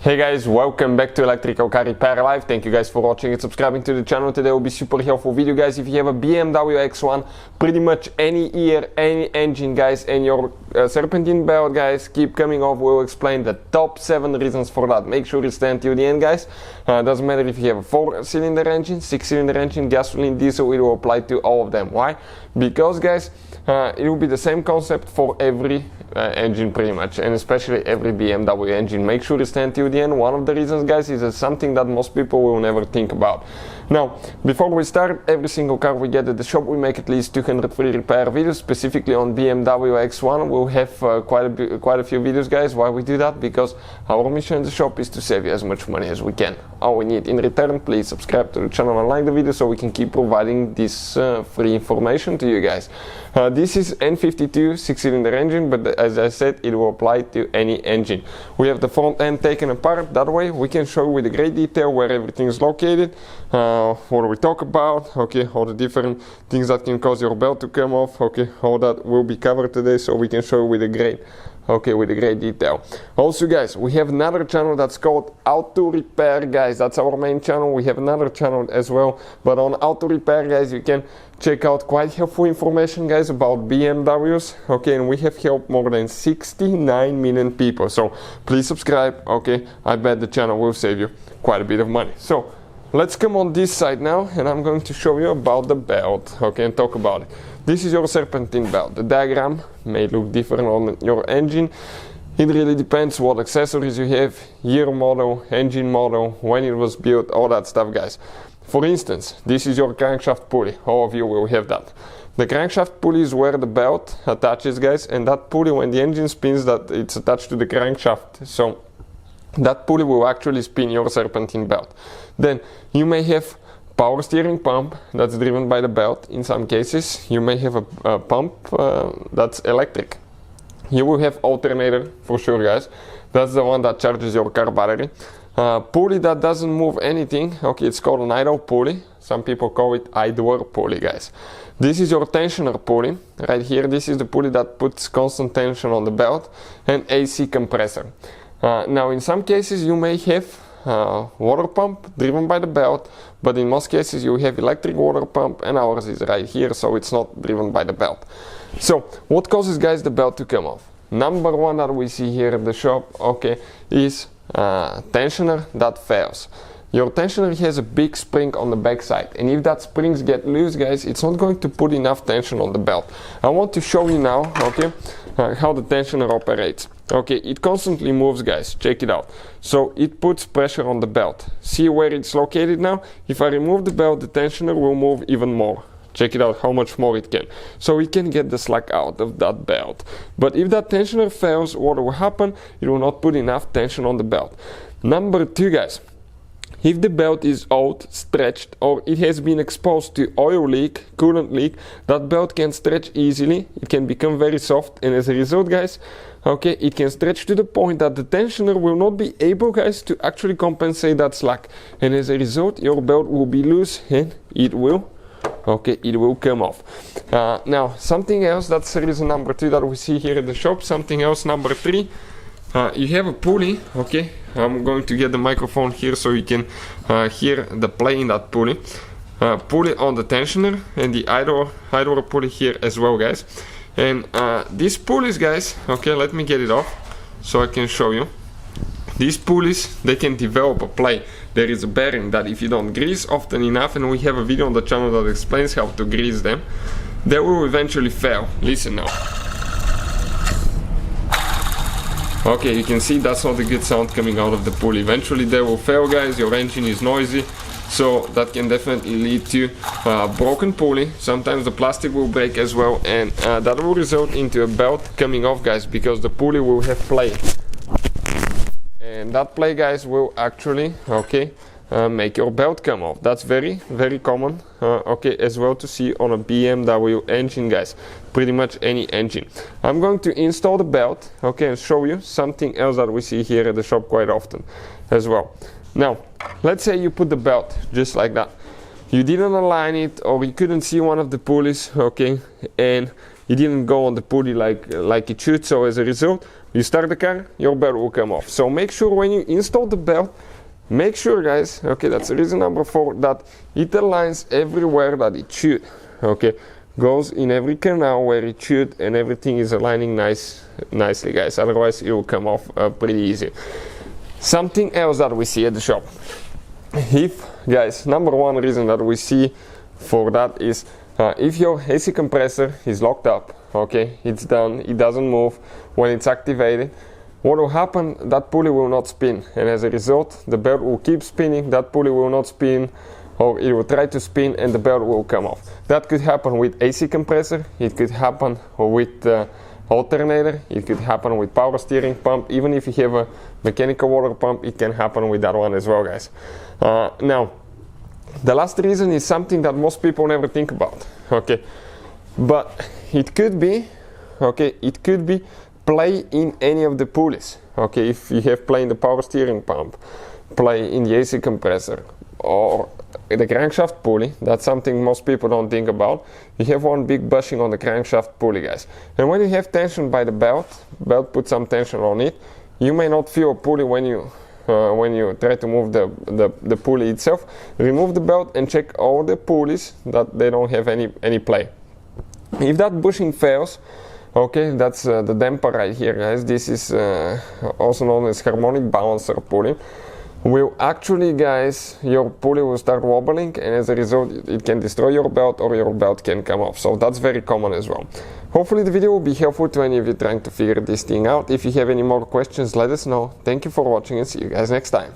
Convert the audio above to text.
Hey guys, welcome back to Electrical Car Repair Live. Thank you guys for watching and subscribing to the channel. Today will be super helpful video, guys. If you have a BMW X1, pretty much any year, any engine, guys, and your Serpentine belt, guys, keep coming off, we'll explain the top 7 reasons for that. Make sure you stay until the end, guys. Doesn't matter if you have a 4-cylinder engine, 6-cylinder engine, gasoline, diesel, it will apply to all of them. Why? Because, guys, it will be the same concept for every engine pretty much, and especially every BMW engine. Make sure you stay until the end. One of the reasons, guys, is something that most people will never think about. Now, before we start, every single car we get at the shop, we make at least 200 free repair videos. Specifically on BMW X1, we'll have quite a few videos, guys. Why we do that? Because our mission in the shop is to save you as much money as we can. All we need in return, please subscribe to the channel and like the video so we can keep providing this free information to you guys. This is N52 6-cylinder engine, but as I said, it will apply to any engine. We have the front end taken apart. That way we can show with a great detail where everything is located, what we talk about, okay, all the different things that can cause your belt to come off, okay, all that will be covered today, so we can show with a great detail. Also, guys, we have another channel that's called Auto Repair, guys. That's our main channel. We have another channel as well, but on Auto Repair, guys, you can check out quite helpful information, guys, about BMWs, okay, and we have helped more than 69 million people, so please subscribe, okay. I bet the channel will save you quite a bit of money. So let's come on this side now, and I'm going to show you about the belt, okay, and talk about it. This is your Serpentine belt. The diagram may look different on your engine. It really depends what accessories you have, year model, engine model, when it was built, all that stuff, guys. For instance, this is your crankshaft pulley. All of you will have that. The crankshaft pulley is where the belt attaches, guys, and that pulley, when the engine spins, that it's attached to the crankshaft. So that pulley will actually spin your Serpentine belt. Then you may have power steering pump that's driven by the belt. In some cases you may have a pump that's electric. You will have alternator for sure, guys. That's the one that charges your car battery. Pulley that doesn't move anything, okay, it's called an idle pulley. Some people call it idler pulley, guys. This is your tensioner pulley right here. This is the pulley that puts constant tension on the belt, and AC compressor. Now in some cases you may have water pump driven by the belt, but in most cases you have electric water pump, and ours is right here, so it's not driven by the belt. So what causes, guys, the belt to come off? Number one that we see here at the shop, okay, is tensioner that fails. Your tensioner has a big spring on the back side, and if that springs get loose, guys, it's not going to put enough tension on the belt. I want to show you now, okay, how the tensioner operates. Okay, it constantly moves, guys. Check it out. So it puts pressure on the belt. See where it's located now? If I remove the belt, the tensioner will move even more. Check it out how much more it can. So it can get the slack out of that belt. But if that tensioner fails, what will happen? It will not put enough tension on the belt. Number 2, guys. If the belt is out, stretched, or it has been exposed to oil leak, coolant leak, that belt can stretch easily. It can become very soft, and as a result, guys, okay, it can stretch to the point that the tensioner will not be able, guys, to actually compensate that slack. And as a result, your belt will be loose, and it will come off. Now, something else, that's reason number 2 that we see here at the shop. Something else, number 3. You have a pulley, okay, I'm going to get the microphone here so you can hear the play in that pulley. Pulley on the tensioner, and the idler pulley here as well, guys. And these pulleys, guys, okay, let me get it off so I can show you. These pulleys, they can develop a play. There is a bearing that if you don't grease often enough, and we have a video on the channel that explains how to grease them, they will eventually fail. Listen now. Okay, you can see that's not a good sound coming out of the pulley. Eventually they will fail, guys. Your engine is noisy, so that can definitely lead to broken pulley. Sometimes the plastic will break as well, and that will result into a belt coming off, guys, because the pulley will have play. And that play, guys, will actually, okay, make your belt come off. That's very, very common, okay, as well to see on a BMW engine, guys. Pretty much any engine. I'm going to install the belt, okay, and show you something else that we see here at the shop quite often as well. Now, let's say you put the belt just like that. You didn't align it, or you couldn't see one of the pulleys, okay, and it didn't go on the pulley like it should. So as a result, you start the car, your belt will come off. So make sure when you install the belt, make sure, guys, okay, that's reason number 4, that it aligns everywhere that it should. Okay, goes in every canal where it should, and everything is aligning nicely, guys. Otherwise, it will come off pretty easy. Something else that we see at the shop. If, guys, number 1 reason that we see for that is if your AC compressor is locked up, okay, it's done, it doesn't move when it's activated, what will happen, that pulley will not spin, and as a result the belt will keep spinning, that pulley will not spin, or it will try to spin and the belt will come off. That could happen with AC compressor, it could happen with alternator, it could happen with power steering pump. Even if you have a mechanical water pump, it can happen with that one as well, guys. Now the last reason is something that most people never think about, okay, but it could be, okay, it could be play in any of the pulleys, okay. If you have play in the power steering pump, play in the AC compressor, or the crankshaft pulley, that's something most people don't think about. You have one big bushing on the crankshaft pulley, guys, and when you have tension by the belt puts some tension on it, you may not feel a pulley when you try to move the pulley itself. Remove the belt and check all the pulleys that they don't have any play. If that bushing fails, okay, that's the damper right here, guys. This is also known as harmonic balancer pulley. Will actually, guys, your pulley will start wobbling, and as a result it can destroy your belt, or your belt can come off. So that's very common as well. Hopefully the video will be helpful to any of you trying to figure this thing out. If you have any more questions, let us know. Thank you for watching, and see you guys next time.